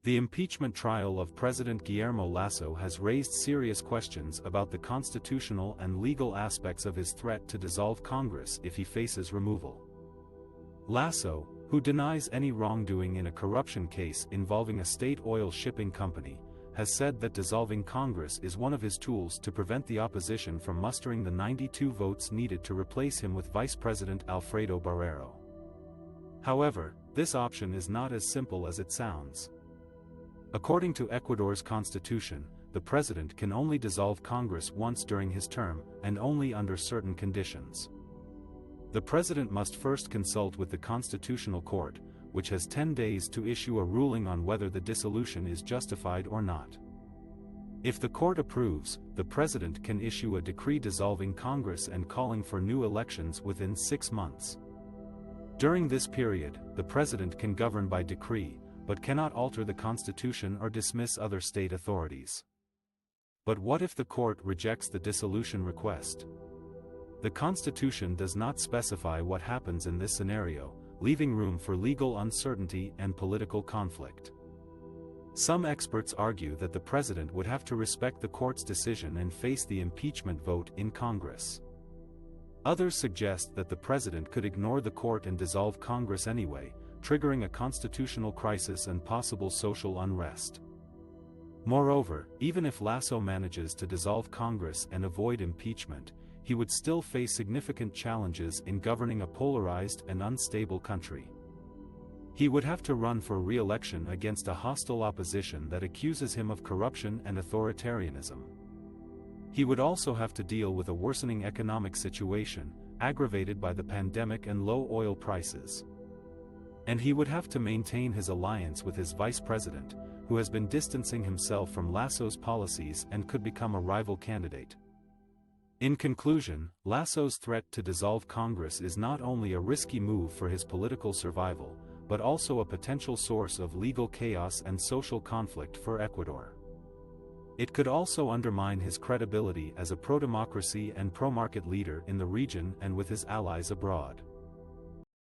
The impeachment trial of President Guillermo Lasso has raised serious questions about the constitutional and legal aspects of his threat to dissolve Congress if he faces removal. Lasso, who denies any wrongdoing in a corruption case involving a state oil shipping company, has said that dissolving Congress is one of his tools to prevent the opposition from mustering the 92 votes needed to replace him with Vice President Alfredo Barrero. However, this option is not as simple as it sounds. According to Ecuador's constitution, the president can only dissolve Congress once during his term, and only under certain conditions. The president must first consult with the Constitutional Court, which has 10 days to issue a ruling on whether the dissolution is justified or not. If the court approves, the president can issue a decree dissolving Congress and calling for new elections within 6 months. During this period, the president can govern by decree, but cannot alter the constitution or dismiss other state authorities. But what if the court rejects the dissolution request? The constitution does not specify what happens in this scenario, leaving room for legal uncertainty and political conflict. Some experts argue that the president would have to respect the court's decision and face the impeachment vote in Congress. Others suggest that the president could ignore the court and dissolve Congress anyway, triggering a constitutional crisis and possible social unrest. Moreover, even if Lasso manages to dissolve Congress and avoid impeachment, he would still face significant challenges in governing a polarized and unstable country. He would have to run for re-election against a hostile opposition that accuses him of corruption and authoritarianism. He would also have to deal with a worsening economic situation, aggravated by the pandemic and low oil prices. And he would have to maintain his alliance with his vice president, who has been distancing himself from Lasso's policies and could become a rival candidate. In conclusion, Lasso's threat to dissolve Congress is not only a risky move for his political survival, but also a potential source of legal chaos and social conflict for Ecuador. It could also undermine his credibility as a pro-democracy and pro-market leader in the region and with his allies abroad.